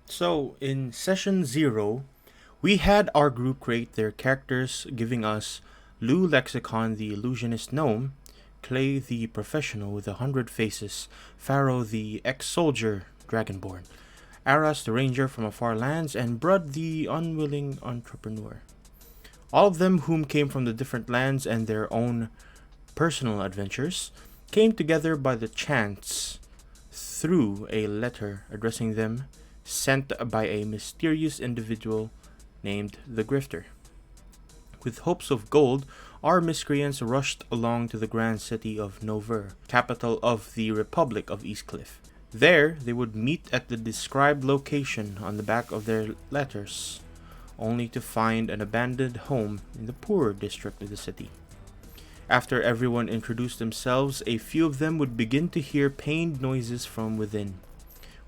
So, in session 0, we had our group create their characters, giving us Lieu Lexicon the illusionist gnome, Clay the professional with 100 faces, Pharaoh the ex-soldier dragonborn, Aras the ranger from a far lands, and Brud the unwilling entrepreneur. All of them, whom came from the different lands and their own personal adventures, came together by the chance through a letter addressing them sent by a mysterious individual named the Grifter. With hopes of gold, our miscreants rushed along to the grand city of Nover, capital of the Republic of Eastcliff. There, they would meet at the described location on the back of their letters, only to find an abandoned home in the poorer district of the city. After everyone introduced themselves, a few of them would begin to hear pained noises from within.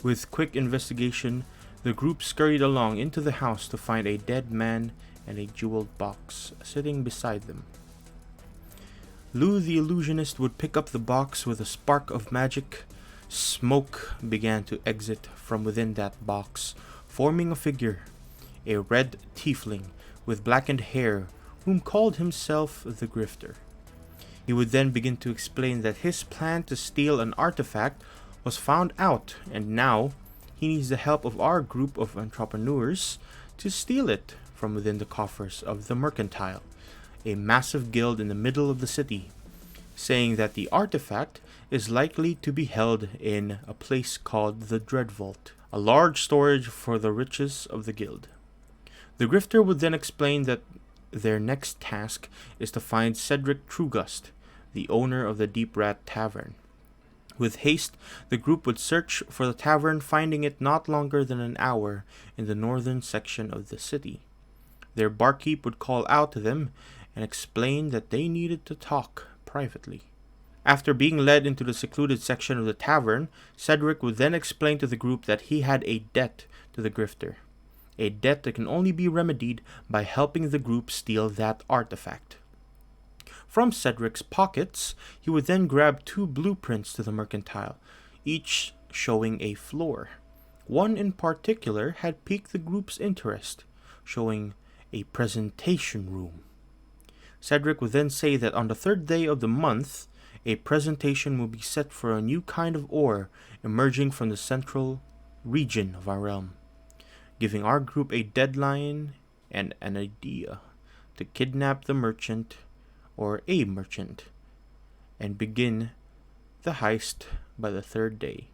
With quick investigation, the group scurried along into the house to find a dead man and a jeweled box sitting beside them. Lieu the illusionist would pick up the box with a spark of magic. Smoke began to exit from within that box, forming a figure, a red tiefling with blackened hair, whom called himself the Grifter. He would then begin to explain that his plan to steal an artifact was found out, and now he needs the help of our group of entrepreneurs to steal it from within the coffers of the Mercantile, a massive guild in the middle of the city, saying that the artifact is likely to be held in a place called the Dreadvault, a large storage for the riches of the guild. The Grifter would then explain that their next task is to find Cedric Trugust, the owner of the Deep Rat Tavern. With haste, the group would search for the tavern, finding it not longer than an hour in the northern section of the city. Their barkeep would call out to them and explain that they needed to talk privately. After being led into the secluded section of the tavern, Cedric would then explain to the group that he had a debt to the Grifter, a debt that can only be remedied by helping the group steal that artifact. From Cedric's pockets, he would then grab 2 blueprints to the Mercantile, each showing a floor. One in particular had piqued the group's interest, showing a presentation room. Cedric would then say that on the 3rd day of the month, a presentation will be set for a new kind of ore emerging from the central region of our realm, giving our group a deadline and an idea to kidnap the merchant or a merchant and begin the heist by the 3rd day.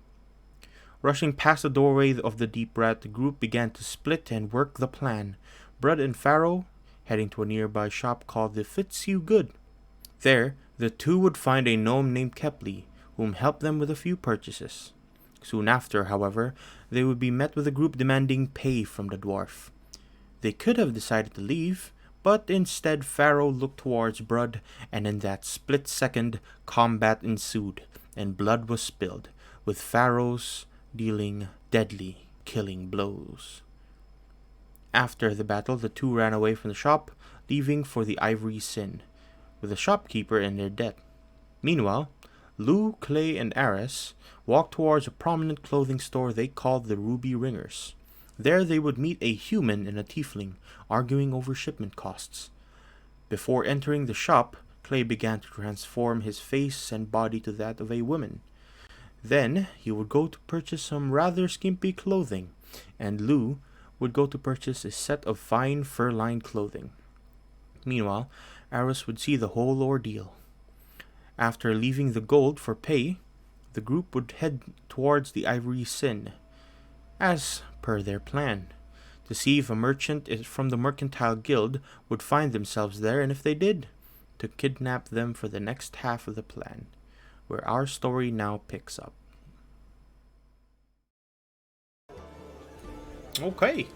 Rushing past the doorway of the Deep Rat, the group began to split and work the plan. Brud and Pharaoh heading to a nearby shop called the Fits You Good. There, the two would find a gnome named Kepley, whom helped them with a few purchases. Soon after, however, they would be met with a group demanding pay from the dwarf. They could have decided to leave, but instead Pharaoh looked towards Brud, and in that split second, combat ensued, and blood was spilled, with Pharaoh's dealing deadly, killing blows. After the battle, the two ran away from the shop, leaving for the Ivory Sin, with the shopkeeper in their debt. Meanwhile, Lieu, Clay, and Aris walked towards a prominent clothing store they called the Ruby Ringers. There they would meet a human and a tiefling, arguing over shipment costs. Before entering the shop, Clay began to transform his face and body to that of a woman. Then he would go to purchase some rather skimpy clothing, and Lieu would go to purchase a set of fine fur-lined clothing. Meanwhile, Aris would see the whole ordeal. After leaving the gold for pay, the group would head towards the Ivory Sin, as per their plan, to see if a merchant from the Mercantile Guild would find themselves there, and if they did, to kidnap them for the next half of the plan, where our story now picks up. Okay.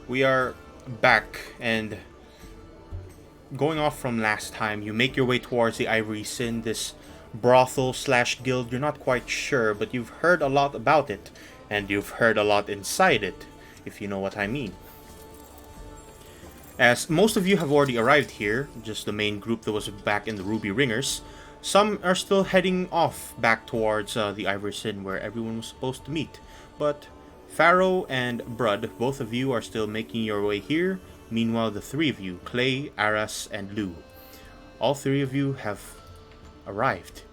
We are back, and going off from last time, you make your way towards the Ivory Sin, this brothel / guild. You're not quite sure, but you've heard a lot about it, and you've heard a lot inside it, if you know what I mean. As most of you have already arrived here, just the main group that was back in the Ruby Ringers, some are still heading off back towards the Ivory Sin, where everyone was supposed to meet, but Pharaoh and Brud, both of you are still making your way here. Meanwhile, the three of you, Clay, Aras, and Lieu, all three of you have arrived.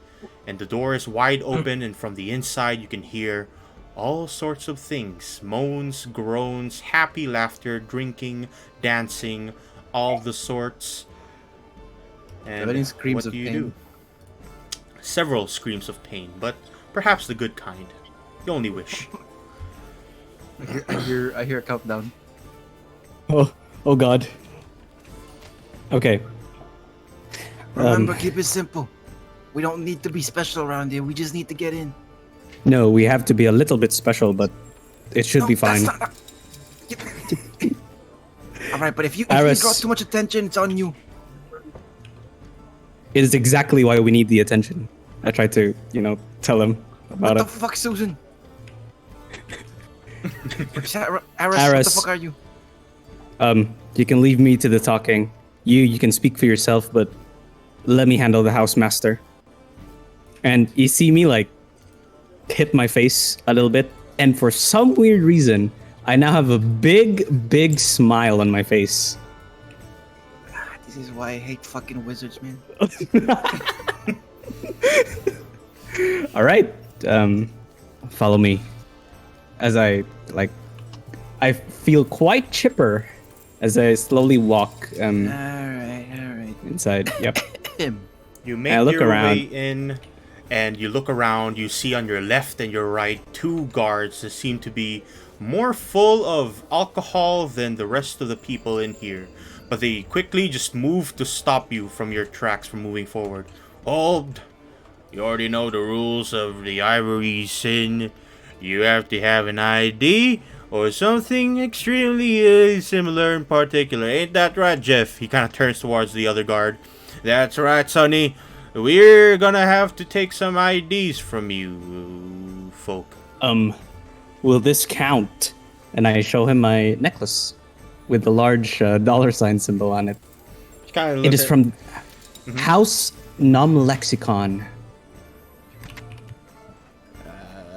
And the door is wide open, and from the inside you can hear all sorts of things. Moans, groans, happy laughter, drinking, dancing, all the sorts. And Any screams what of do you pain? do? Several screams of pain, but perhaps the good kind. You only wish. I hear a countdown. Oh God. Okay. Remember, keep it simple. We don't need to be special around here. We just need to get in. No, we have to be a little bit special, but it should be fine. All right, but if you Aris. draw too much attention, it's on you. It is exactly why we need the attention. I tried to, tell him about What it. the fuck, Susan? Aris, what Aris. the fuck are you? You can leave me to the talking. You can speak for yourself, but let me handle the housemaster. And you see me hit my face a little bit, and for some weird reason, I now have a big smile on my face. This is why I hate fucking wizards, man. All right, follow me. As I feel quite chipper as I slowly walk All right. inside. Yep. You make I look your around. way in, and you look around. You see on your left and your right two guards that seem to be more full of alcohol than the rest of the people in here. But they quickly just move to stop you from your tracks from moving forward. Hold! You already know the rules of the Ivory Sin. You have to have an ID or something extremely similar in particular. Ain't that right, Jeff? He kind of turns towards the other guard. That's right, Sonny. We're gonna have to take some IDs from you, folk. Will this count? And I show him my necklace with the large dollar sign symbol on it. It is from House Nom Lexicon.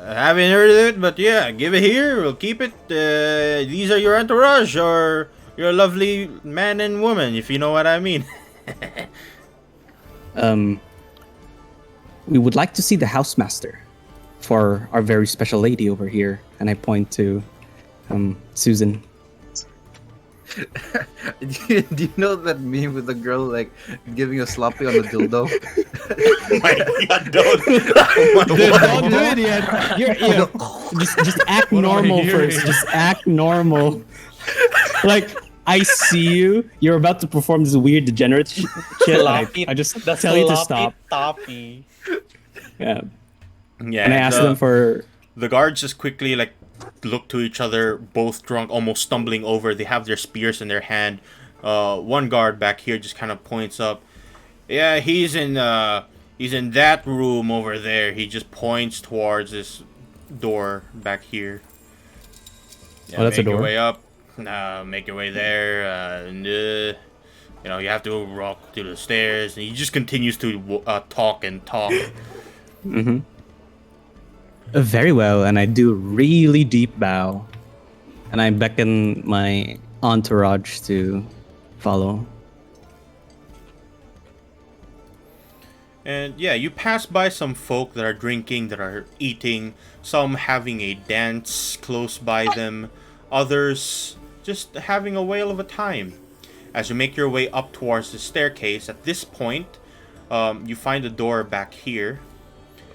I haven't heard of it, but yeah, give it here. We'll keep it. These are your entourage, or your lovely man and woman, if you know what I mean. We would like to see the housemaster for our very special lady over here. And I point to Susan. Do you know that meme with the girl giving a sloppy on the dildo? My God, don't. Oh my Don't do it yet. Just act normal first. Just act normal. I see you. You're about to perform this weird degenerate shit. I just tell you to stop. Toppy. Yeah. Yeah. And I ask them for. The guards just quickly look to each other, both drunk, almost stumbling over. They have their spears in their hand. One guard back here just kind of points up. Yeah, he's in that room over there. He just points towards this door back here. Yeah, that's a make your door. way up. Make your way there. And, you have to walk to the stairs. And he just continues to talk and talk. Mm-hmm. Very well, and I do a really deep bow, and I beckon my entourage to follow. And yeah, you pass by some folk that are drinking, that are eating, some having a dance close by them, others just having a whale of a time. As you make your way up towards the staircase, at this point, you find a door back here.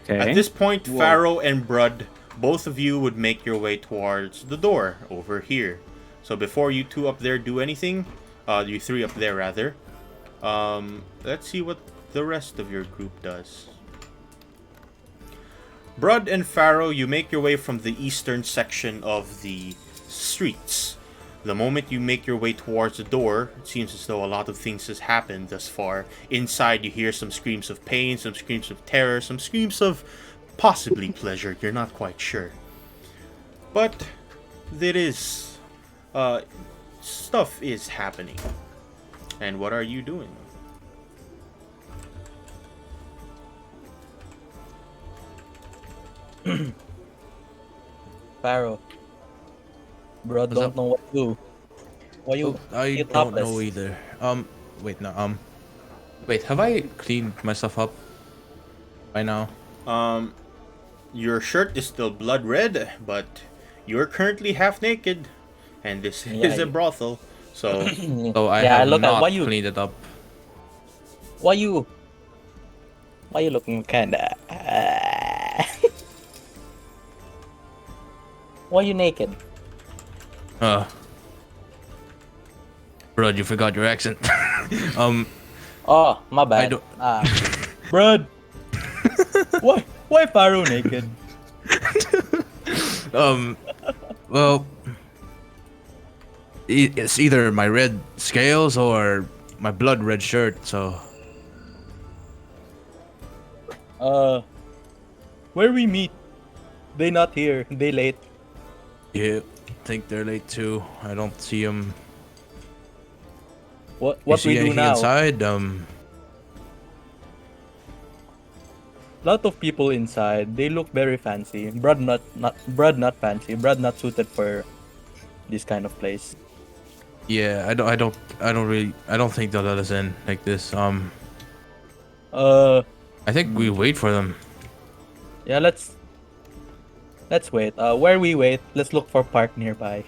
Okay. At this point, Pharaoh and Brud, both of you would make your way towards the door over here. So before you two up there do anything, you three up there rather, let's see what the rest of your group does. Brud and Pharaoh, you make your way from the eastern section of the streets. The moment you make your way towards the door, it seems as though a lot of things has happened thus far. Inside, you hear some screams of pain, some screams of terror, some screams of possibly pleasure. You're not quite sure. But there is... stuff is happening. And what are you doing? Pharaoh, Bro, don't know what to do. Why you? I you don't topless? know either. Wait, no. Wait. Have I cleaned myself up by now? Your shirt is still blood red, but you're currently half naked, and this Yeah, is a brothel. So So I Yeah, have look at- not why you- cleaned it up. Why you? Why you looking kinda? Why you naked? Bro, you forgot your accent. Oh, my bad. don't- Brad. Why Pharaoh naked? Well, it's either my red scales or my blood red shirt. So Where we meet? They not here. They late. yeah, think they're late too. I don't see them. What You we see do anything now? inside? Lot of people inside. They look very fancy. Brad not fancy. Brad not suited for this kind of place. Yeah, I don't think they'll let us in like this. Uh, I think we wait for them. yeah. Let's wait. Where we wait? Let's look for park nearby.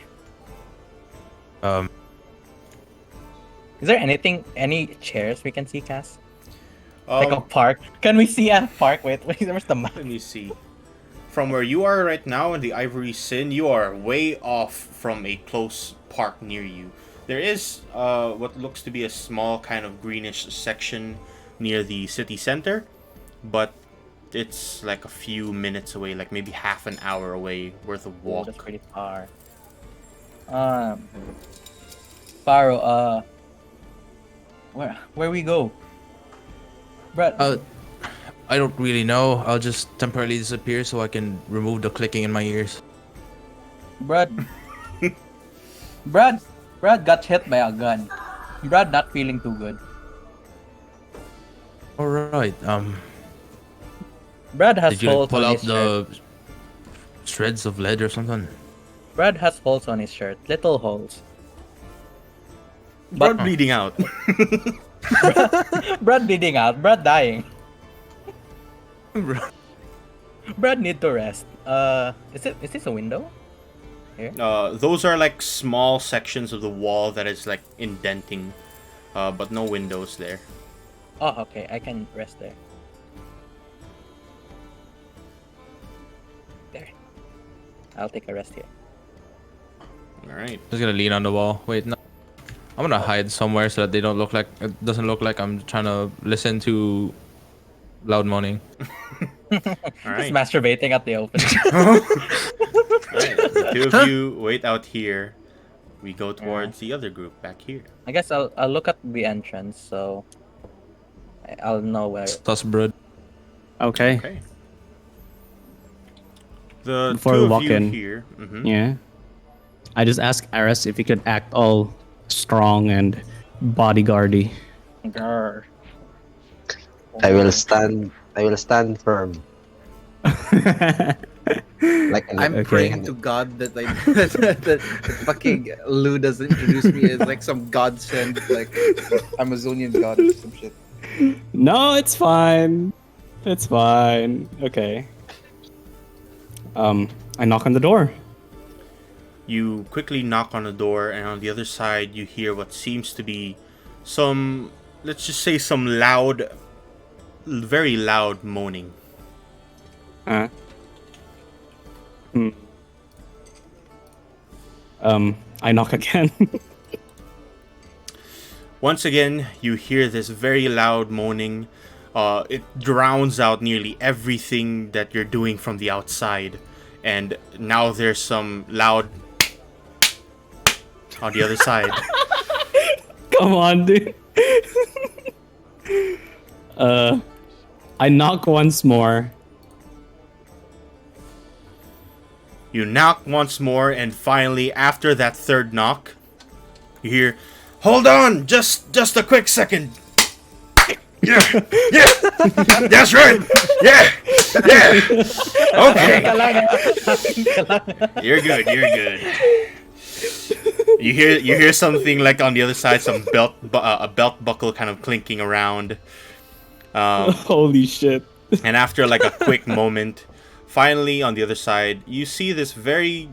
Is there any chairs we can see, Cass? Like a park? Can we see a park? Wait, where's the map? let me see. From where you are right now in the Ivory Sin, you are way off from a close park near you. There is what looks to be a small kind of greenish section near the city center, but it's like a few minutes away, like maybe half an hour away worth of Oh, walk. that's pretty far. Pharaoh, where we go? Brad, I don't really know. I'll just temporarily disappear so I can remove the clicking in my ears. Brad, Brad got hit by a gun. Brad not feeling too good. All right. Brad has Did you holes pull on out his shirt. the shreds of lead or something? Brad has holes on his shirt, little holes. Blood bleeding out. Brad bleeding out. Brad dying. Brad need to rest. Is this a window? Here? Those are like small sections of the wall that is like indenting, but no windows there. Oh, okay. I can rest there. There. I'll take a rest here. All right. Just gonna lean on the wall. Wait, no. I'm gonna hide somewhere so that they don't look like it doesn't look like I'm trying to listen to loud moaning. All Just right. masturbating at the open. All right. The two of you wait out here. We go towards the other group back here. I guess I'll look at the entrance, so I'll know where. Sus brood. Okay. Okay. The Before two we of walk you in. here. Mhm. Yeah. I just asked Aris if he could act all strong and bodyguardy. Grr. I will stand firm. Like I'm Okay. praying to God that like that fucking Lou doesn't introduce me as like some godsend, like Amazonian god or some shit. No, it's fine. It's fine. Okay. I knock on the door. You quickly knock on the door, and on the other side, you hear what seems to be some, let's just say, some loud, very loud moaning. I knock again. Once again, you hear this very loud moaning. It drowns out nearly everything that you're doing from the outside. And now there's some loud on the other side. Come on, dude. I knock once more. You knock once more, and finally, after that third knock, you hear, "Hold on, just a quick second." Yeah, that's right. Yeah. Okay. You're good. You hear something like on the other side, some a belt buckle kind of clinking around. Holy shit. And after like a quick moment, finally on the other side, you see this very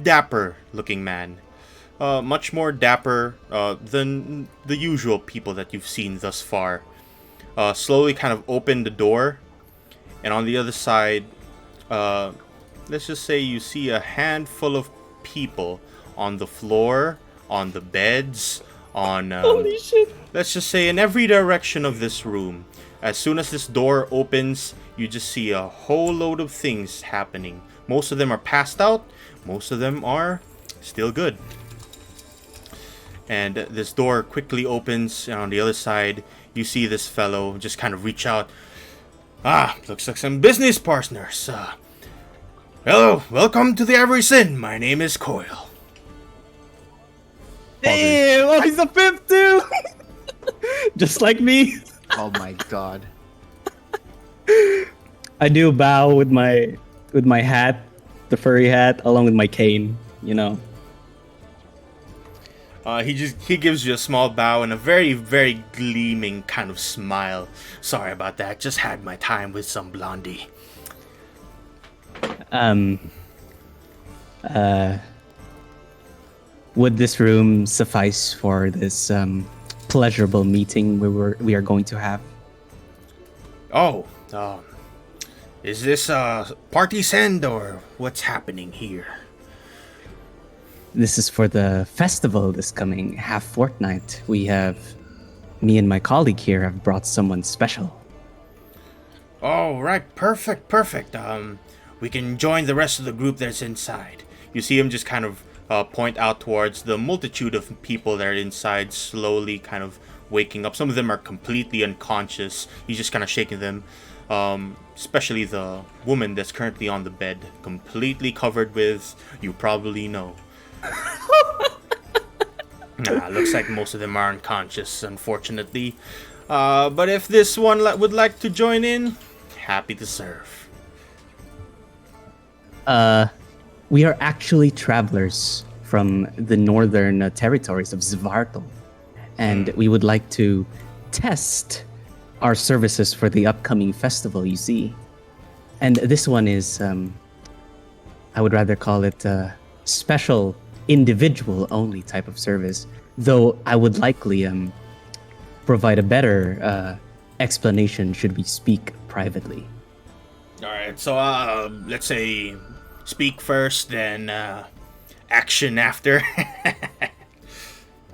dapper looking man. Much more dapper than the usual people that you've seen thus far. Slowly kind of open the door, and on the other side, let's just say you see a handful of people on the floor, on the beds, on Holy shit. let's just say in every direction of this room. As soon as this door opens, you just see a whole load of things happening. Most of them are passed out, most of them are still good. And this door quickly opens, and on the other side, you see this fellow just kind of reach out. Ah, looks like some business partners. Hello, welcome to the Ivory Sin. My name is Coil. Damn, oh, he's a pimp too. Just like me. Oh my god. I do bow with my hat, the furry hat, along with my cane. You know. He gives you a small bow and a very, very gleaming kind of smile. Sorry about that. Just had my time with some blondie. Would this room suffice for this pleasurable meeting we are going to have? Oh, is this a party send or what's happening here? This is for the festival this coming half fortnight. Me and my colleague here have brought someone special. Oh, right. Perfect. We can join the rest of the group that's inside. You see him just kind of point out towards the multitude of people that are inside, slowly kind of waking up. Some of them are completely unconscious. He's just kind of shaking them. Especially the woman that's currently on the bed, completely covered with, you probably know. Looks like most of them are unconscious, unfortunately. But if this one would like to join in, happy to serve. We are actually travelers from the northern territories of Zvartal, and we would like to test our services for the upcoming festival, you see. And this one is, I would rather call it a special individual-only type of service, though I would likely provide a better explanation should we speak privately. Alright, so let's say speak first, then action after.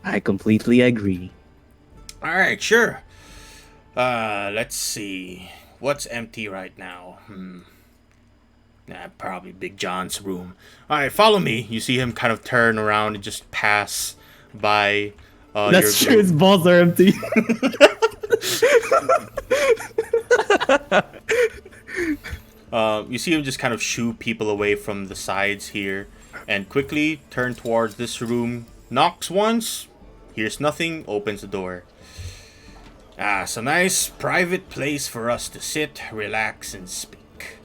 I completely agree. Alright, sure. Let's see. What's empty right now? Probably Big John's room. Alright, follow me. You see him kind of turn around and just pass by That's your true, his balls are empty. You see him just kind of shoo people away from the sides here and quickly turn towards this room. Knocks once, hears nothing, opens the door. It's a nice private place for us to sit, relax, and speak.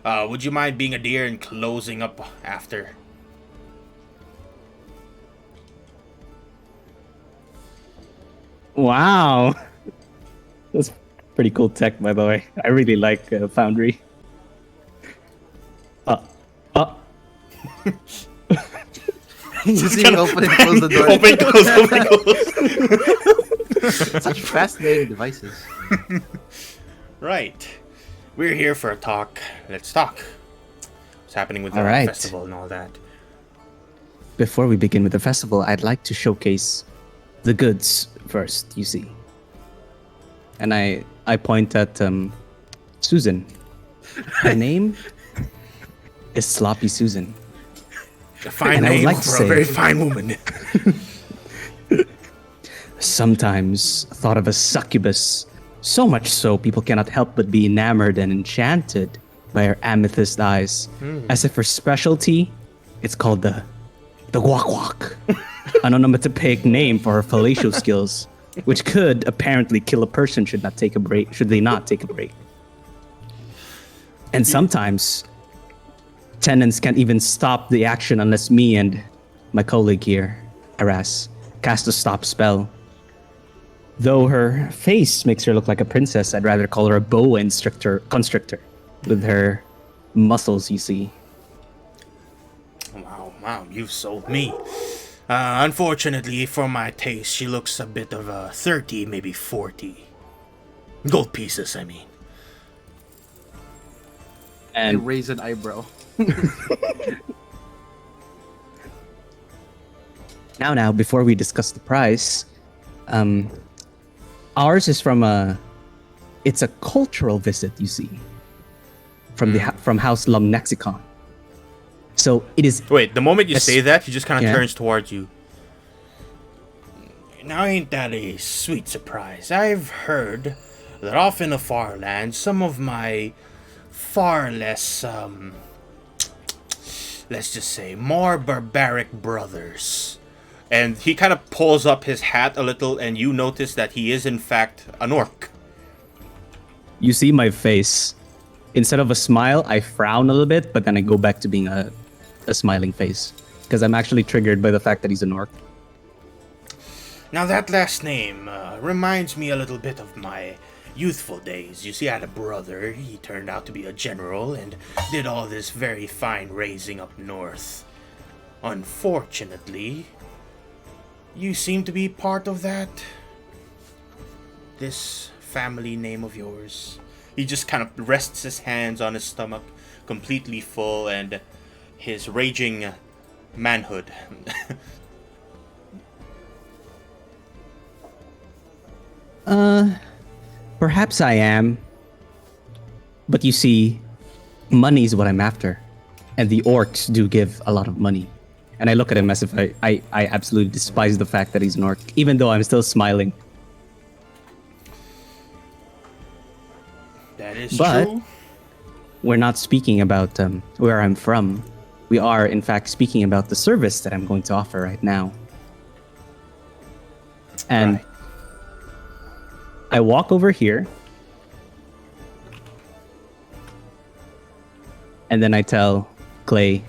Would you mind being a dear and closing up after? Wow. That's pretty cool tech, by the way. I really like Foundry. You see me open and close the door. Open, close. Such fascinating devices. Right. We're here for a talk. Let's talk. What's happening with the Alright. festival and all that? Before we begin with the festival, I'd like to showcase the goods first, you see. And I point at Susan. Her name is Sloppy Susan. A fine And I would name like to for say- a very fine woman. Sometimes thought of as succubus, so much so people cannot help but be enamored and enchanted by her amethyst eyes. As if her specialty, it's called the guac guac, an onomatopoeic name for her fellatio skills, which could apparently kill a person should they not take a break. And sometimes tenants can't even stop the action unless me and my colleague here Aras, cast a stop spell. Though her face makes her look like a princess, I'd rather call her a boa constrictor with her muscles, you see. Wow, you've sold me. Unfortunately, for my taste, she looks a bit of a 30, maybe 40. Gold pieces, I mean. I And raise an eyebrow. now, before we discuss the price, ours is it's a cultural visit, you see, from House Lumnexicon. So it is. Wait, the moment you Yes. say that, he just kind of Yeah. turns towards you. Now, ain't that a sweet surprise? I've heard that off in the far land, some of my far less, let's just say, more barbaric brothers. And he kind of pulls up his hat a little, and you notice that he is, in fact, an orc. You see my face. Instead of a smile, I frown a little bit, but then I go back to being a smiling face. Because I'm actually triggered by the fact that he's an orc. Now, that last name reminds me a little bit of my youthful days. You see, I had a brother. He turned out to be a general and did all this very fine raising up north. Unfortunately, you seem to be part of that. This family name of yours. He just kind of rests his hands on his stomach, completely full, and his raging manhood. Perhaps I am. But you see, money is what I'm after. And the orcs do give a lot of money. And I look at him as if I absolutely despise the fact that he's an orc, even though I'm still smiling. That is But- true. We're not speaking about where I'm from. We are, in fact, speaking about the service that I'm going to offer right now. And Right. I walk over here. And then I tell Clay,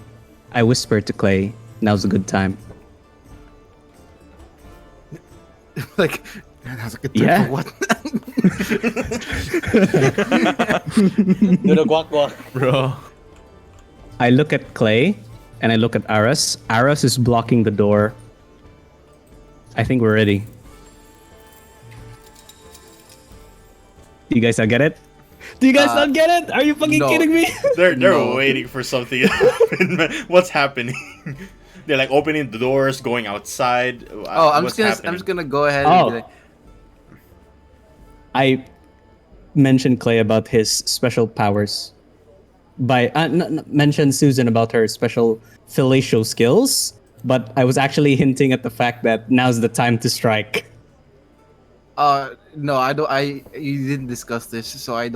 I whisper to Clay, now's a good time. Like, that's a good Yeah. for what? Do the guac guac. Bro. I look at Clay and I look at Aras. Aras is blocking the door. I think we're ready. Do you guys not get it? Do you guys not get it? Are you fucking no. kidding me? They're No. waiting for something to happen. Man. What's happening? They're like opening the doors, going outside. Oh, I'm What's just happening? gonna go ahead Oh. and be like, I mentioned Clay about his special powers. Mentioned Susan about her special fellatio skills, but I was actually hinting at the fact that now's the time to strike. no, I don't. You didn't discuss this, so I'm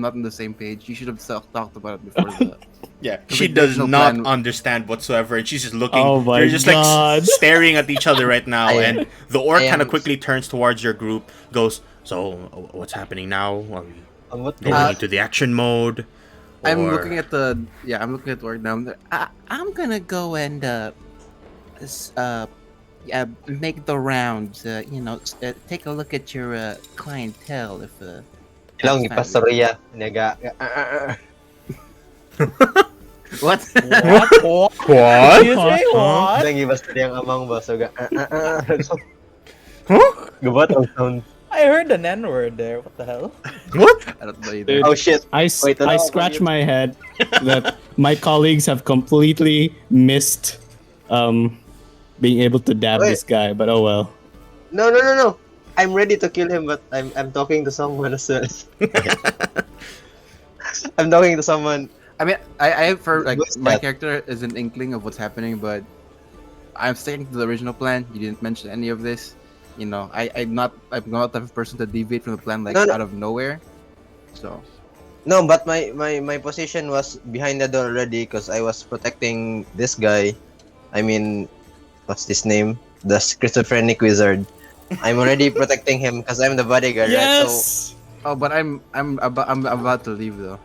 not on the same page. You should have talked about it before the. Yeah, The she does original not plan- understand whatsoever, and she's just looking. Oh my They're just God. like staring at each other right now, I- and the orc I kind of am- quickly turns towards your group, goes, "So, what's happening now? Are we What going into the action mode?" I'm Or- looking at the. Yeah, I'm looking at work now. I'm gonna go and make the rounds. Take a look at your clientele. If Ilang that's ipastorya. Naga. what? What? What? What? You say what? Ilang ipastorya ang amang ba? So ga. Huh? Gubat ang sound. I heard an N word there. What the hell? What? I don't know either. Dude. Oh shit. I Wait, ano? scratch my head that my colleagues have completely missed being able to dab Wait. this guy, but oh well. No. I'm ready to kill him, but I'm talking to someone as well. I'm talking to someone. I mean, I for like What's my that? character is an inkling of what's happening, but I'm sticking to the original plan. You didn't mention any of this. You know, I'm not the type of person to deviate from the plan like No. out of nowhere. So No, but my position was behind the door already because I was protecting this guy. I mean, what's his name? The schizophrenic wizard. I'm already protecting him because I'm the bodyguard, right? So, oh, but I'm about to leave though.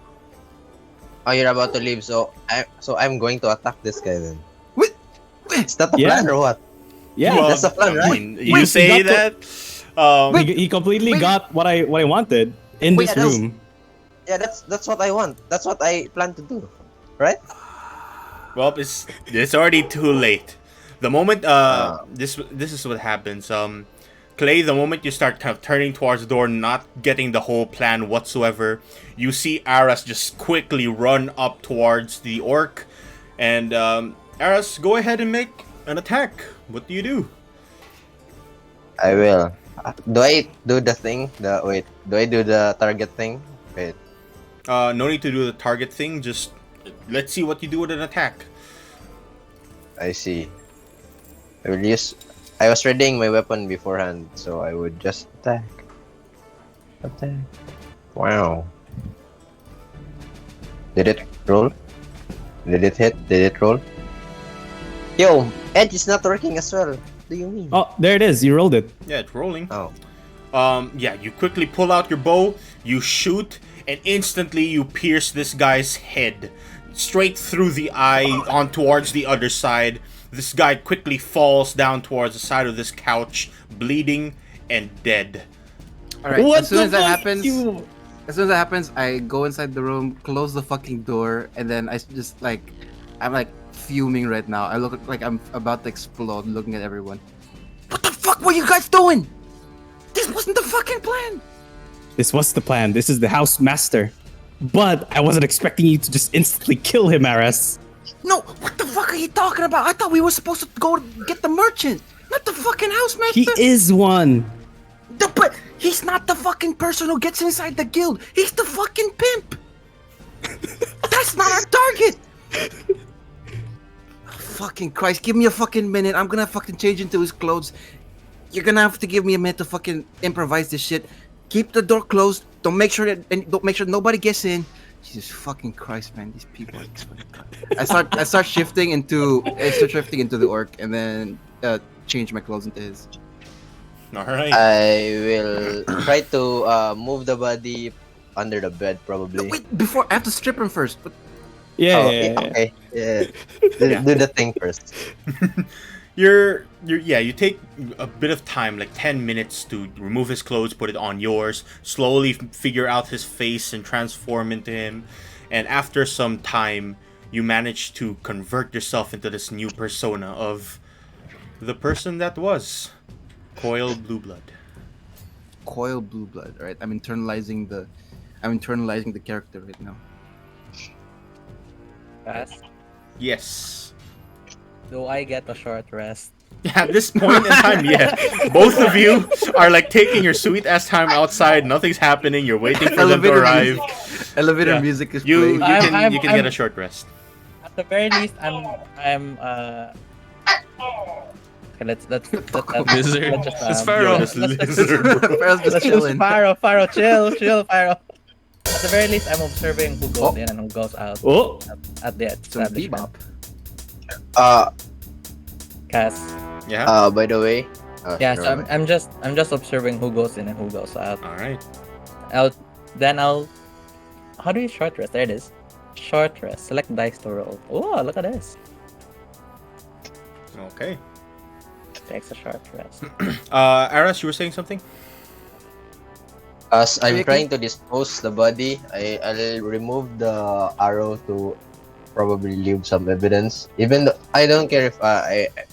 oh, you're about to leave, so I'm going to attack this guy then. Wait. Is that the Yeah. plan or what? Yeah, Well, That's the plan, I right? mean, you Wait, say he got that. he completely wait. got what I wanted in Wait, this that was- room. Yeah, that's what I want. That's what I plan to do, right? Well, it's already too late. The moment this is what happens. Clay, the moment you start kind of turning towards the door, not getting the whole plan whatsoever, you see Aras just quickly run up towards the orc, and Aras, go ahead and make an attack. What do you do? I will. Do I do the thing? Do I do the target thing? Wait. No need to do the target thing. Just let's see what you do with an attack. I see. I will use. I was readying my weapon beforehand, so I would just attack. Attack. Wow. Did it roll? Did it hit? Did it roll? Yo, Edge is not working as well. What do you mean? Oh, there it is. You rolled it. Yeah, it's rolling. Oh. Yeah, you quickly pull out your bow, you shoot, and instantly you pierce this guy's head straight through the eye on towards the other side. This guy quickly falls down towards the side of this couch, bleeding and dead. All right. What as soon the as that fuck, happens, you- as soon as that happens, I go inside the room, close the fucking door, and then I just like, I'm like fuming right now. I look like I'm about to explode, looking at everyone. What the fuck were you guys doing? This wasn't the fucking plan. This was the plan. This is the house master. But I wasn't expecting you to just instantly kill him, Aras. No, what the fuck are you talking about? I thought we were supposed to go get the merchant, not the fucking housemaster. He is one. But he's not the fucking person who gets inside the guild. He's the fucking pimp. That's not our target. Fucking Christ, give me a fucking minute. I'm gonna fucking change into his clothes. You're gonna have to give me a minute to fucking improvise this shit. Keep the door closed. Don't make sure nobody gets in. Jesus fucking Christ, man! These people. I start shifting into the orc, and then change my clothes into his. All right. I will try to move the body under the bed, probably. Wait, before I have to strip him first. But Yeah. Oh, yeah, yeah. okay. Yeah. Do the thing first. You take a bit of time, like 10 minutes, to remove his clothes, put it on yours, slowly figure out his face and transform into him, and after some time you manage to convert yourself into this new persona of the person that was Coil Blueblood. Coil Blue Blood, right? I'm internalizing the character right now. Fast. Yes. Do I get a short rest? At this point in time, yeah. Both of you are like taking your sweet ass time outside. Nothing's happening. You're waiting for them to Elevator arrive. Elevator Yeah. music is You playing. you can get a short rest. At the very least, I'm Okay, let's Lizard. let's just, It's Pharaoh. This let's- lizard, bro. Pharaoh's just let's chilling. Pharaoh, chill, Pharaoh. At the very least, I'm observing who goes in and who goes out Oh, at the Some establishment. bebop. Cass. Yeah. By the way. Yeah, never so mind. I'm just observing who goes in and who goes out. All right. I'll. How do you short rest? There it is. Short rest. Select dice to roll. Oh, look at this. Okay. Takes a short rest. Aras, you were saying something? As I'm Chicken? trying to dispose the body, I'll remove the arrow to probably leave some evidence. Even though I don't care if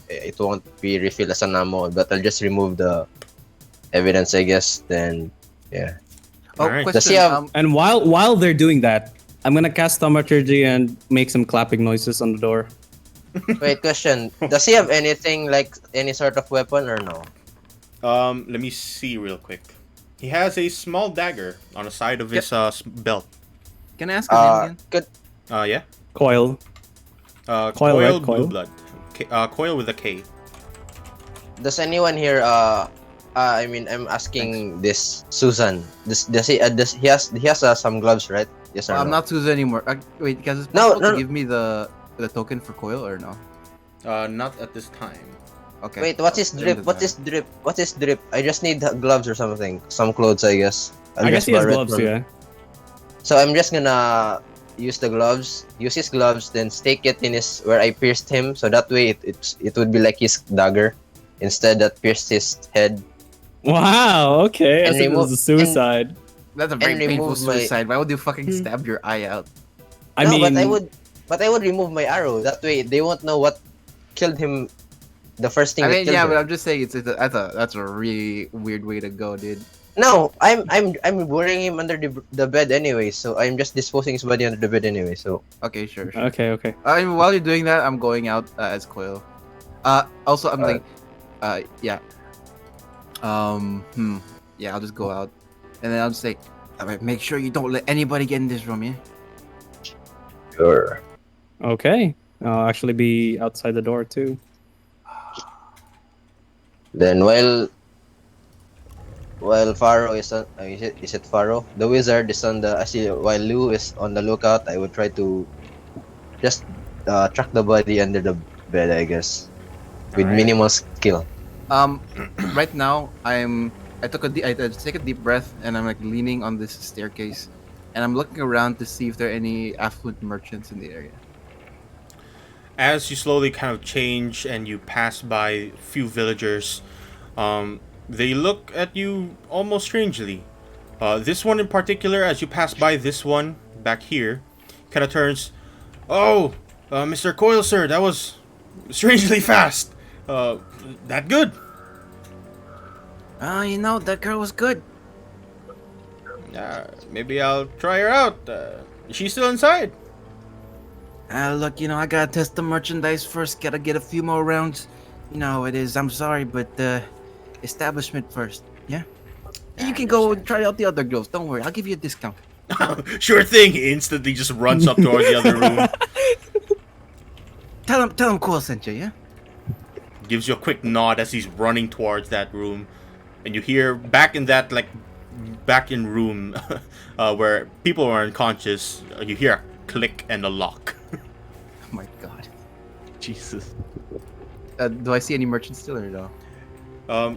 it won't be refilled as an ammo, but I'll just remove the evidence, I guess. Then, yeah. Oh, Alright. Does he question. have- and while they're doing that, I'm gonna cast thaumaturgy and make some clapping noises on the door. Wait, question. Does he have anything like any sort of weapon or no? Let me see real quick. He has a small dagger on the side of his belt. Can I ask his name again? Good. Yeah. Coil. Coil, Coil, right? Coil? Blueblood. Coil with a K. Does anyone here? I mean, I'm asking this Susan. Does he has some gloves, right? Yes or I'm no? not Susan anymore. Wait, guys, is it No, possible to no. give me the token for Coil or no? Not at this time. Okay. Wait, what's his drip? What is drip? What is drip? I just need gloves or something. Some clothes, I guess. I guess he has borrow it gloves, from- yeah. So I'm just gonna use the gloves, use his gloves, then stake it in his where I pierced him. So that way it would be like his dagger. instead that pierced his head. Wow. Okay. I And said it was remove a suicide. That's a very and painful remove my suicide. Why would you fucking stab your eye out? I no, mean, but I would remove my arrow. That way they won't know what killed him. The first thing I that mean, killed yeah, him. but I'm just saying that's a really weird way to go, dude. No, I'm burying him under the bed anyway. So I'm just disposing his body under the bed anyway. So Okay, sure. okay. Okay. I mean, while you're doing that, I'm going out as Coil. Also, I'm like, yeah. Yeah, I'll just go out, and then I'll just say, all right, make sure you don't let anybody get in this room, yeah. sure. Okay. I'll actually be outside the door too. Then while Pharaoh is on, is it Pharaoh? The wizard is on the. I see. While Liu is on the lookout, I would try to just track the body under the bed, I guess, with Alright. minimal skill. Right now I take a deep breath, and I'm like leaning on this staircase, and I'm looking around to see if there are any affluent merchants in the area. As you slowly kind of change and you pass by a few villagers, they look at you almost strangely. This one in particular, as you pass by this one back here, kind of turns, "Oh, Mr. Coyle, sir, that was strangely fast. That good?" You know, that girl was good. Maybe I'll try her out. Is she still inside? Look, you know, I gotta test the merchandise first. Gotta get a few more rounds. You know how it is. I'm sorry, but establishment first. Yeah. You can go and try out the other girls. Don't worry, I'll give you a discount. Sure thing. He instantly just runs up towards the other room. Tell him, Cool sent you. Yeah. Gives you a quick nod as he's running towards that room, and you hear back in room where people are unconscious. You hear a click and a lock. Oh my god. Jesus. Do I see any merchants still or no?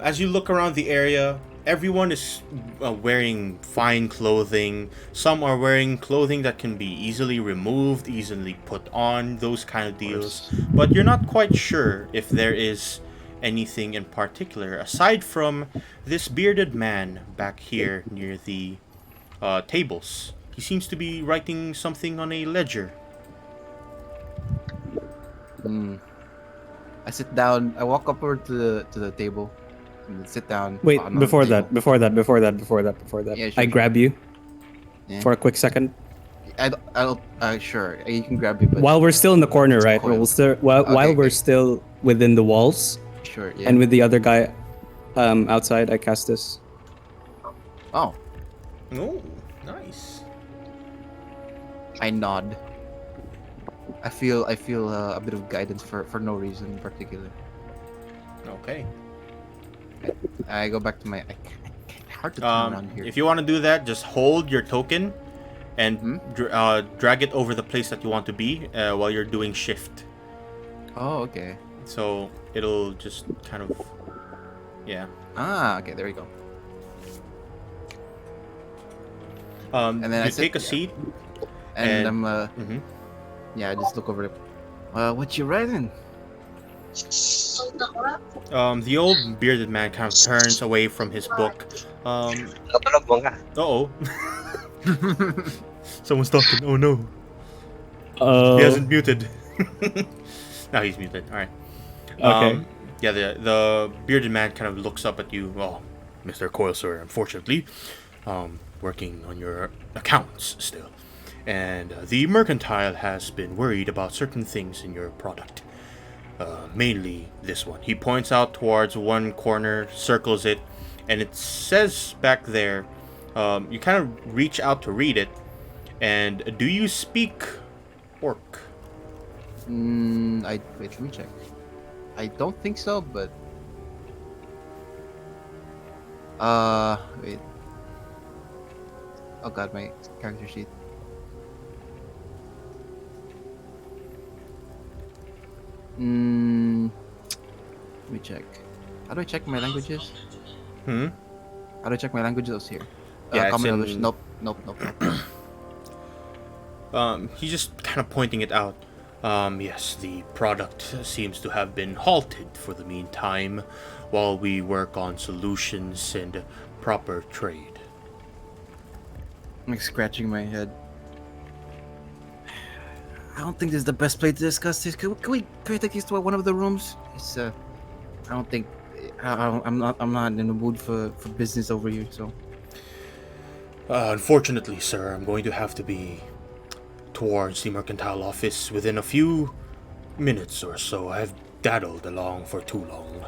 As you look around the area, everyone is wearing fine clothing. Some are wearing clothing that can be easily removed, easily put on, those kind of deals. But you're not quite sure if there is anything in particular, aside from this bearded man back here near the tables. He seems to be writing something on a ledger. I sit down. I walk up over to the table and sit down. Wait, on the before table. that. Yeah, I sure. grab you Yeah. for a quick second. I'll sure. You can grab me, but While we're still in the corner, right? Coil. While Okay, we're okay. still within the walls, sure. Yeah. and with the other guy outside, I cast this. Oh, Oh, nice. I nod. I feel a bit of guidance for no reason in particular. Okay. I go back to my. Hard to turn around here. If you want to do that, just hold your token and drag it over the place that you want to be while you're doing shift. Oh, okay. So it'll just kind of, yeah. Okay. There we go. And then I you sit- take a yeah. seat. And I'm Mhm. Yeah, I just look over it. What you writing? The old bearded man kind of turns away from his book. Natulog mo nga. Uh-oh. Someone's talking. Oh no. Oh. He hasn't muted. Now he's muted. All right. Okay. Yeah, the bearded man kind of looks up at you. Oh, Mr. Coyle, sir, unfortunately, working on your accounts still. And the mercantile has been worried about certain things in your product. Mainly this one. He points out towards one corner, circles it, and it says back there, you kind of reach out to read it, and do you speak Orc? Wait, let me check. I don't think so, but wait. Oh god, my character sheet. Let me check. How do I check my languages? Hmm? How do I check my languages here? Yeah, it's Common in- English. Nope. He's just kind of pointing it out. Yes, the product seems to have been halted for the meantime while we work on solutions and proper trade. I'm like scratching my head. I don't think this is the best place to discuss this. Can we take this to one of the rooms? It's I don't think I'm not in the mood for business over here. So Unfortunately, sir, I'm going to have to be towards the mercantile office within a few minutes or so. I've daddled along for too long.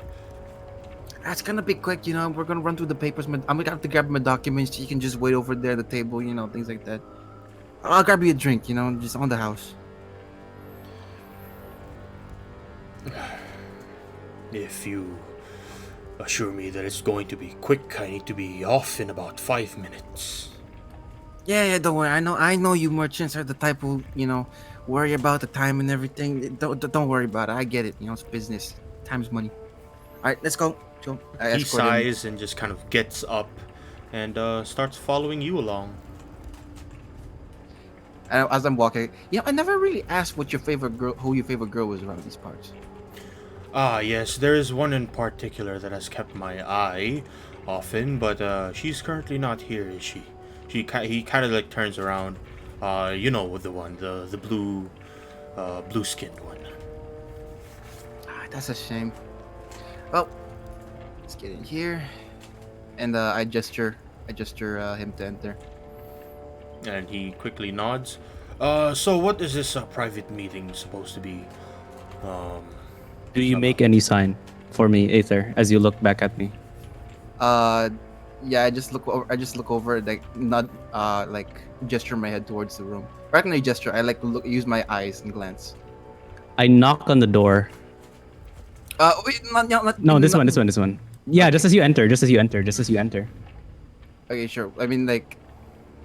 that's gonna be quick. You know, we're gonna run through the papers. I'm gonna have to grab my documents. You can just wait over there at the table. You know, things like that. I'll grab you a drink. You know, just on the house. If you assure me that it's going to be quick, I need to be off in about 5 minutes. Yeah, don't worry. I know you merchants are the type who, you know, worry about the time and everything. Don't worry about it. I get it. You know, it's business. Time's money. All right, let's go. He sighs and just kind of gets up and starts following you along. As I'm walking, I never really asked what your favorite girl, who your favorite girl was around these parts. Ah, yes, there is one in particular that has kept my eye often, but she's currently not here, is she? He kind of like turns around. You know the one, the blue skinned one. That's a shame. Well, let's get in here, and I gesture him to enter. And he quickly nods. So what is this private meeting supposed to be? Do you make any sign for me, Aether, as you look back at me? Yeah, I just look over, like not like gesture my head towards the room. Right when I gesture, I like use my eyes and glance. I knock on the door. Wait, not No, this one. Yeah, just as you enter. Okay, sure. I mean, like,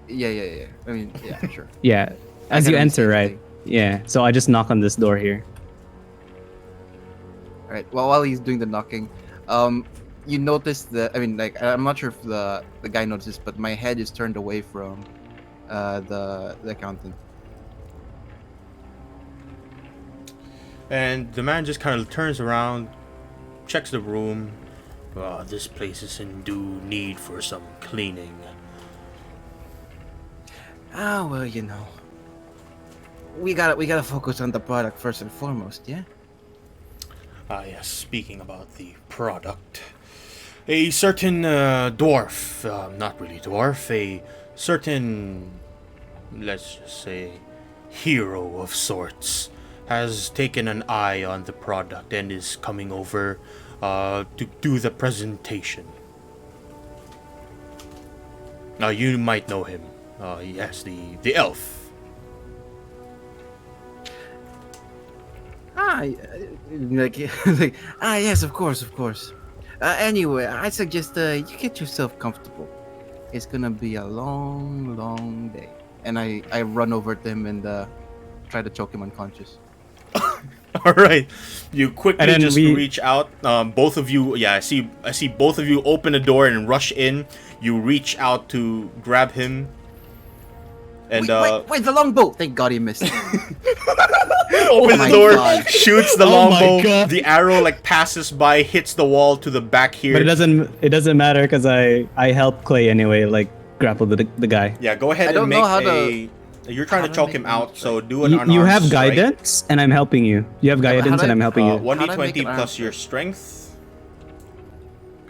yeah. I mean, yeah, sure. Yeah, as you enter, right? Yeah. So I just knock on this door here. All right. Well, while he's doing the knocking, you notice that. I mean, like, I'm not sure if the guy notices, but my head is turned away from the accountant. And the man just kind of turns around, checks the room. This place is in due need for some cleaning. Well, you know, we gotta focus on the product first and foremost, yeah. Yes, speaking about the product, a certain dwarf, not really dwarf, a certain, let's just say, hero of sorts, has taken an eye on the product and is coming over to do the presentation. Now, you might know him. Yes, the elf. Yes, of course. Anyway, I suggest you get yourself comfortable. It's gonna be a long day. And I run over to him and try to choke him unconscious. All right, you quickly And then just reach out. Both of you, yeah, I see both of you open the door and rush in. You reach out to grab him, and wait, the longbow! Thank God he missed. opens the door, God. shoots the Oh my longbow. God. The arrow like passes by, hits the wall to the back here. But it doesn't matter because I help Clay anyway, like grapple the guy. Yeah, go ahead I don't and know make how a. to- You're trying how to to choke make him an out, armed so do an You unarmed have strike. guidance, and I'm helping you. You have but how guidance, do and I- I'm helping you. How do I make 1d20 an armed plus your strength.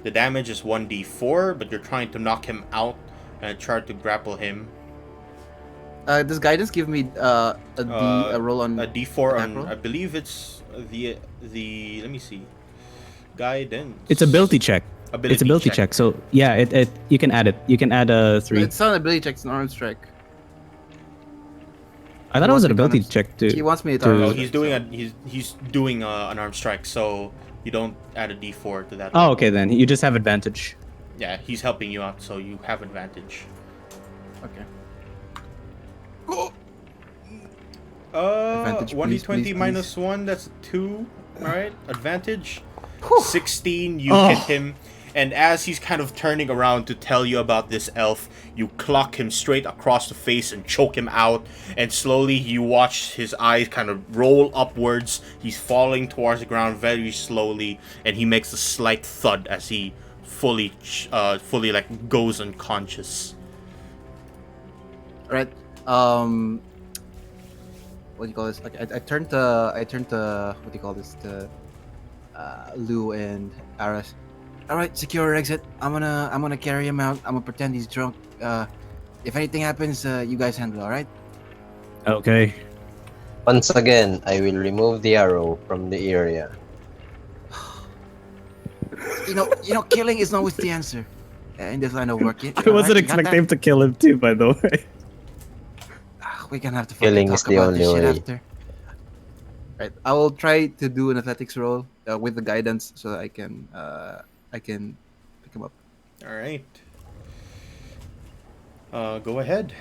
The damage is 1d4, but you're trying to knock him out and try to grapple him. Does guidance give me a roll on A d4 attack on, roll? I believe it's the let me see. Guidance. It's ability check. It's ability check. So yeah, it you can add it. You can add a 3. It's not an ability check, it's an armed strike. I thought it was an ability check too. He wants me to. No, he's doing an armed strike, so you don't add a d4 to that. Oh, okay then. You just have advantage. Yeah, he's helping you out, so you have advantage. Okay. Advantage, 1d20 please. -1, that's 2. Alright, advantage. Whew. 16, you Oh. hit him, And as he's kind of turning around to tell you about this elf, you clock him straight across the face and choke him out. And slowly you watch his eyes kind of roll upwards. He's falling towards the ground very slowly, and he makes a slight thud as he fully like goes unconscious. Right. What do you call this? Like, I turned to what do you call this? To Lieu and Aras. All right, secure our exit. I'm gonna carry him out. I'm gonna pretend he's drunk. If anything happens, you guys handle. All right. Okay. Once again, I will remove the arrow from the area. You know, killing is always the answer in this line of work. I wasn't expecting him to kill him too, by the way. We're gonna have to fucking Killing is talk the about only this shit way. after. Right. I will try to do an athletics roll with the guidance so that I can pick him up. All right. Go ahead.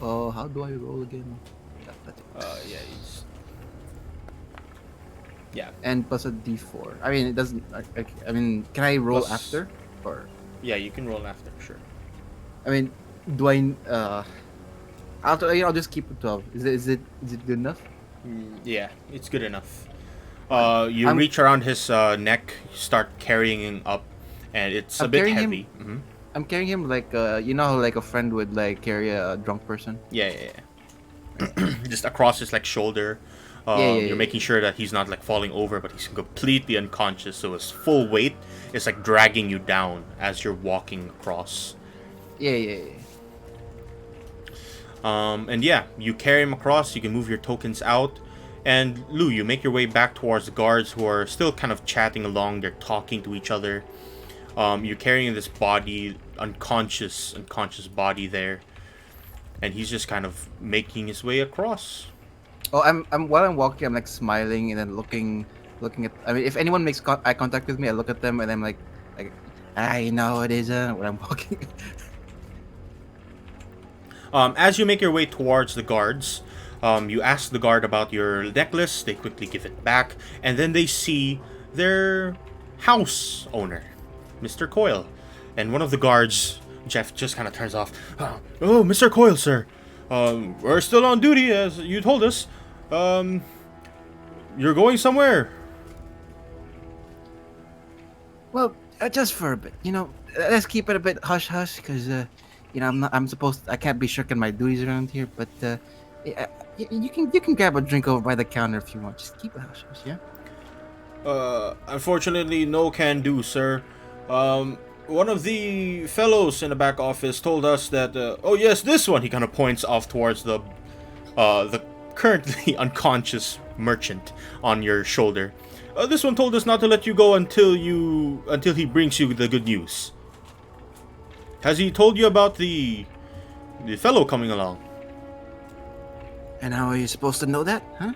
Oh, how do I roll again? Yeah. Yeah. And plus a d4. I mean, it doesn't. I mean, can I roll Plus- after? Or Yeah, you can roll after, sure. I mean, do I? I'll just keep it 12. Is it good enough? Yeah, it's good enough. You I'm- reach around his neck, start carrying him up, and it's a I'm bit carrying him- heavy. Mhm. I'm carrying him like you know how like a friend would like carry a drunk person. Yeah. Just across his like shoulder. Yeah, You're making sure that he's not like falling over, but he's completely unconscious. So his full weight is like dragging you down as you're walking across. Yeah. And yeah, you carry him across. You can move your tokens out. And Lieu, you make your way back towards the guards who are still kind of chatting along. They're talking to each other. You're carrying this body, unconscious body there, and he's just kind of making his way across. Oh, I'm while I'm walking, I'm like smiling and then looking at. I mean, if anyone makes eye contact with me, I look at them and I'm like, you know it is when I'm walking. As you make your way towards the guards, you ask the guard about your necklace. They quickly give it back, and then they see their house owner, Mr. Coyle. And one of the guards, Jeff, just kind of turns off. Oh, Mr. Coyle, sir. We're still on duty, as you told us. You're going somewhere. Well, just for a bit, you know. Let's keep it a bit hush hush, because you know I can't be shirking my duties around here. But you can grab a drink over by the counter if you want. Just keep it hush hush, yeah. Unfortunately, no can do, sir. One of the fellows in the back office told us that, oh yes, this one, he kind of points off towards the currently unconscious merchant on your shoulder. This one told us not to let you go until he brings you the good news. Has he told you about the fellow coming along? And how are you supposed to know that, huh?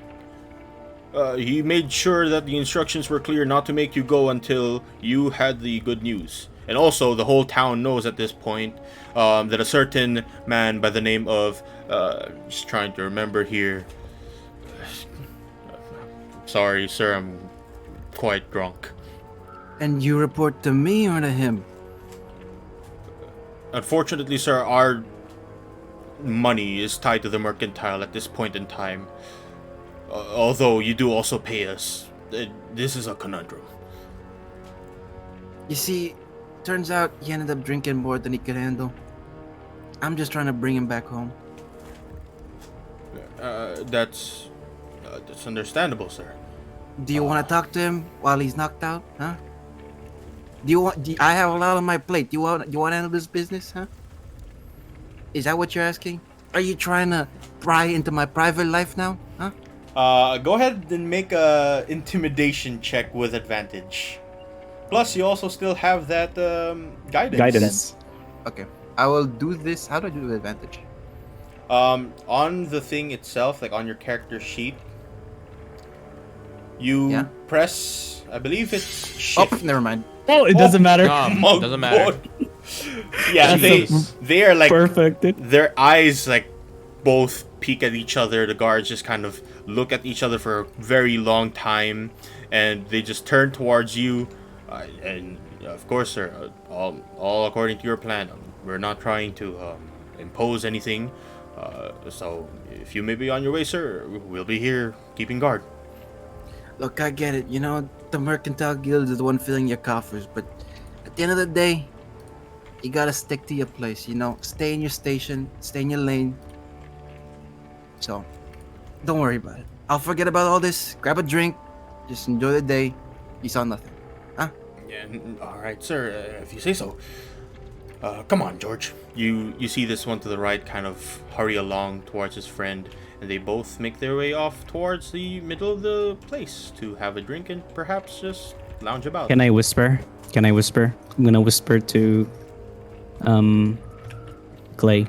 He made sure that the instructions were clear not to make you go until you had the good news. And also, the whole town knows at this point that a certain man by the name of... just trying to remember here. Sorry, sir, I'm quite drunk. And you report to me or to him? Unfortunately, sir, our money is tied to the mercantile at this point in time. Although you do also pay us. This is a conundrum. You see, turns out he ended up drinking more than he could handle. I'm just trying to bring him back home. That's understandable, sir. Do you want to talk to him while he's knocked out, huh? I have a lot on my plate. Do you want to handle this business, huh? Is that what you're asking? Are you trying to pry into my private life now, huh? Go ahead and make a intimidation check with advantage. Plus, you also still have that guidance. Okay, I will do this. How do I do with advantage? On the thing itself, like on your character sheet, you press. I believe it's shift. Oh, never mind. Oh, it doesn't matter. Oh, Doesn't matter. God. Yeah, they are like Perfect. their eyes like both peek at each other. The guards just kind of look at each other for a very long time, and they just turn towards you. And of course, sir, all according to your plan. We're not trying to impose anything. So if you may be on your way, sir, we'll be here keeping guard. Look, I get it. You know, the Mercantile Guild is the one filling your coffers, but at the end of the day, you gotta stick to your place. You know, stay in your station, stay in your lane. So, don't worry about it. I'll forget about all this. Grab a drink. Just enjoy the day. You saw nothing. Yeah, all right, sir. If you say so. Come on, George. You see this one to the right kind of hurry along towards his friend, and they both make their way off towards the middle of the place to have a drink and perhaps just lounge about. Can I whisper? I'm gonna whisper to Clay.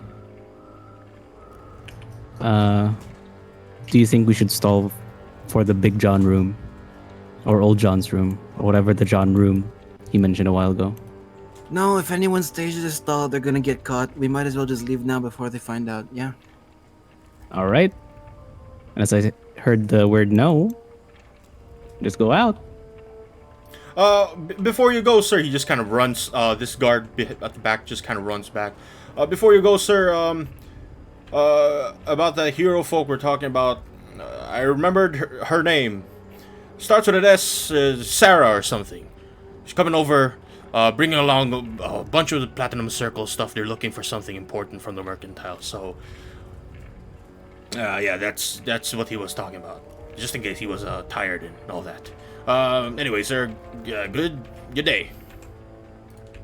Do you think we should stall for the Big John room? Or Old John's room? Or whatever the John room he mentioned a while ago? No, if anyone stays at the stall, they're gonna get caught. We might as well just leave now before they find out. Yeah. Alright. As I heard the word no, just go out. Before you go, sir, he just kind of runs. This guard at the back just kind of runs back. Before you go, sir, about the hero folk we're talking about, I remembered her name. Starts with an S, Sarah or something. She's coming over, bringing along a bunch of the Platinum Circle stuff. They're looking for something important from the Mercantile. So, yeah, that's what he was talking about. Just in case he was tired and all that. Anyway, sir, good day.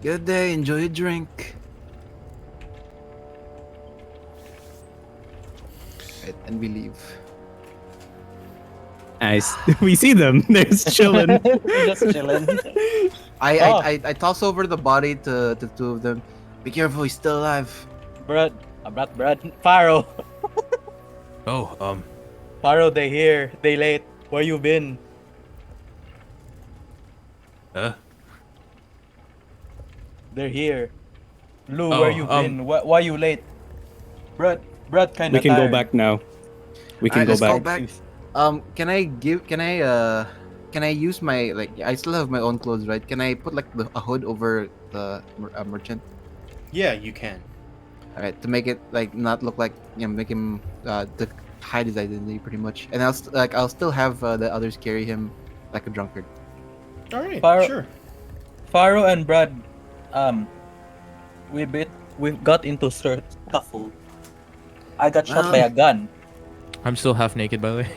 Good day. Enjoy your drink. Right, and we leave. Nice. We see them. They're just chilling. Just chilling. I toss over the body to the two of them. Be careful, he's still alive. Brad, Faro. Oh, Faro, they here. They late. Where you been? They're here. Lou, where you been? Why you late? Brad, kind We of can go back now. We can Alright, go let's back. Can I use my, like, I still have my own clothes, right? Can I put like a hood over the merchant? Yeah, you can. All right, to make it like not look like, you know, make him to hide his identity pretty much. And I'll still have the others carry him like a drunkard. All right, Faro- sure. Faro and Brad, we got into scuffle. I got shot by a gun. I'm still half naked, by the way.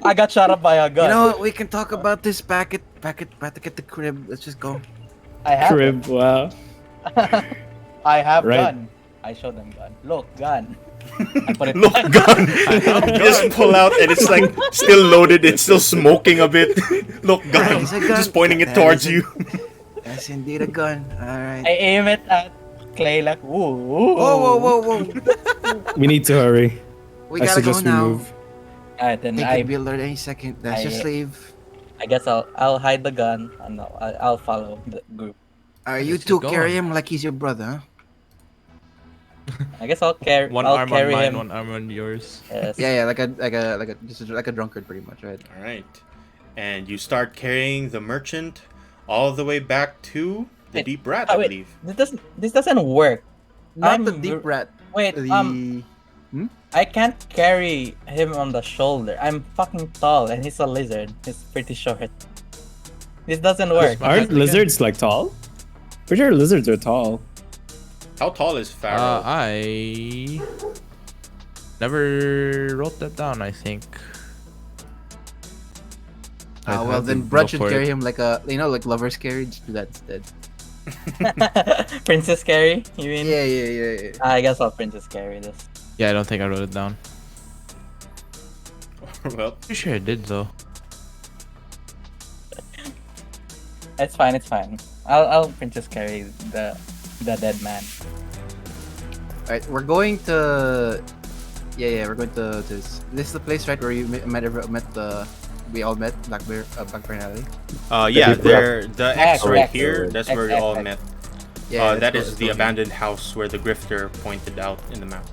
I got shot up by a gun. You know what? We can talk about this back at the crib. Let's just go. I have Crib, wow. I have Right. gun. I showed them gun. Look, gun. I put it Look, gun. You just pull out and it's like still loaded. It's still smoking a bit. Look, gun. It's a gun. Just pointing it That towards is a- you. That's indeed a gun. All right. I aim it at Clay like, whoa. Whoa! We need to hurry. We I gotta go suggest we now. move. Alright, then They I could be alert any second. Let's just leave. guess I'll hide the gun. No, I'll follow the group. You Let's two just go. carry him like he's your brother, huh? I guess I'll carry. One I'll arm carry on mine, him. one arm on yours. Yes. Yeah, like a drunkard, pretty much, right? All right. And you start carrying the merchant all the way back to the Wait, deep rat, I wait. believe. This doesn't work. Not the I'm- deep rat. Wait, The I can't carry him on the shoulder. I'm fucking tall and he's a lizard. He's pretty short. This doesn't work. Aren't lizards like tall? Pretty sure lizards are tall. How tall is Pharaoh? I never wrote that down, I think. I'd well, have to then look Brad should for carry it. him like like lover's carry. Just do that instead. Princess Carry, you mean? Yeah. I guess I'll Princess Carry this. Yeah, I don't think I wrote it down. Well, Pretty sure I did, though. It's fine. I'll Princess Carry the dead man. Alright, we're going to. Yeah, we're going to this. This is the place, right, where you we all met Blackbear Alley. yeah, deep there. The X right X. here. That's where you all met. Yeah, That let's is go, the let's go. abandoned house where the grifter pointed out in the map.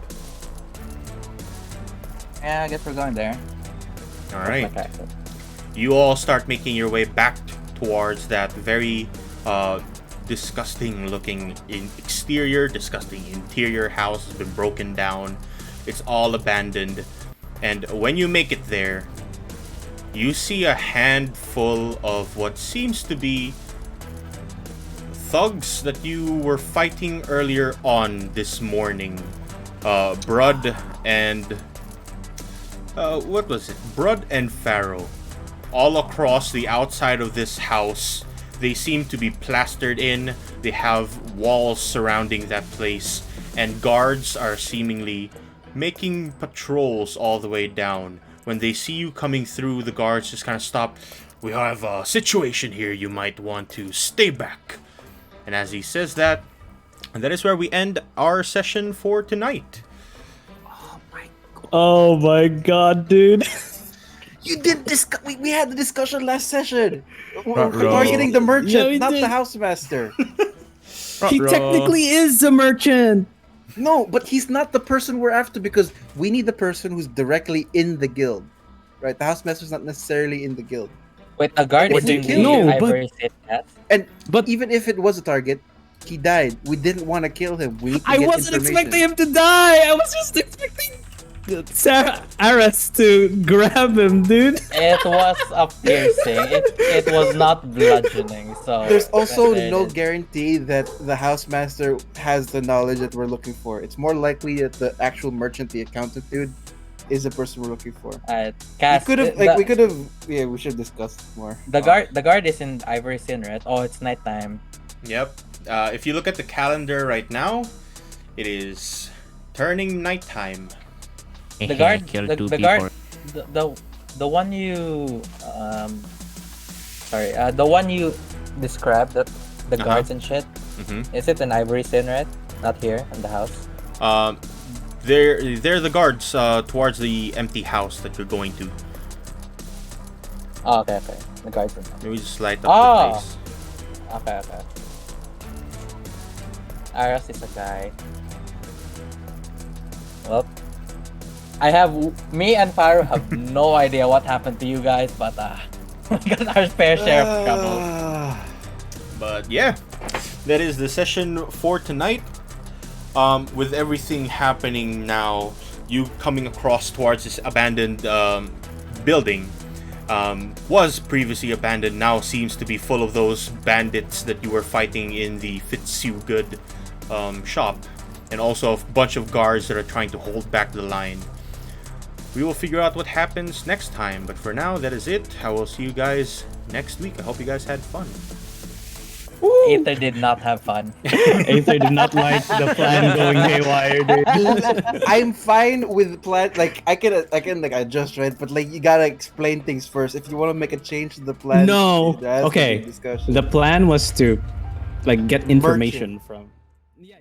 Yeah, I guess we're going there. All right. Okay. You all start making your way back towards that very disgusting looking exterior, disgusting interior house. Has been broken down. It's all abandoned. And when you make it there, you see a handful of what seems to be thugs that you were fighting earlier on this morning. Brud and what was it? Brud and Pharaoh. All across the outside of this house. They seem to be plastered in. They have walls surrounding that place. And guards are seemingly making patrols all the way down. When they see you coming through, the guards just kind of stop. We have a situation here. You might want to stay back. And as he says that, and that is where we end our session for tonight. Oh my god, dude. You did discuss. We had the discussion last session. We're Bro. targeting the merchant, No, we not did. the house master. He technically is a merchant. No, but he's not the person we're after because we need the person who's directly in the guild, right? The house master's not necessarily in the guild. Wait, a guard What is do in you the kill? No, but- ivory sit cat? And But even if it was a target, he died. We didn't want to kill him. We need to I get wasn't information. expecting him to die. I was just expecting Sarah Aras to grab him, dude. It was a piercing. It was not bludgeoning. So There's also there it no is. guarantee that the house master has the knowledge that we're looking for. It's more likely that the actual merchant, the accountant dude, is the person we're looking for. Cass, we could have. Yeah, we should discuss more. The guard is in Ivory Sin, right? Oh, it's nighttime. Yep. If you look at the calendar right now, it is turning nighttime. The guard, the guard, the one you the one you described, that the Uh-huh. guards and shit. Mm-hmm. Is it in Ivory Sin, right? Not here in the house. They're the guards towards the empty house that you're going to. Oh, okay. The guards. Maybe just light up Oh. the place. Okay. Aras is a guy. Well, me and Pyro have no idea what happened to you guys, but we got our fair share of trouble. But yeah, that is the session for tonight. With everything happening now, you coming across towards this abandoned building. Was previously abandoned, now seems to be full of those bandits that you were fighting in the Fitzhugood shop. And also a bunch of guards that are trying to hold back the line. We will figure out what happens next time, but for now, that is it. I will see you guys next week. I hope you guys had fun. Aether did not have fun. Aether did not like the plan going haywire, dude. I'm fine with plan. Like I can like adjust, right? But like you gotta explain things first. If you want to make a change to the plan, No. there has to be Okay. discussion. The plan was to like get information from. Yeah.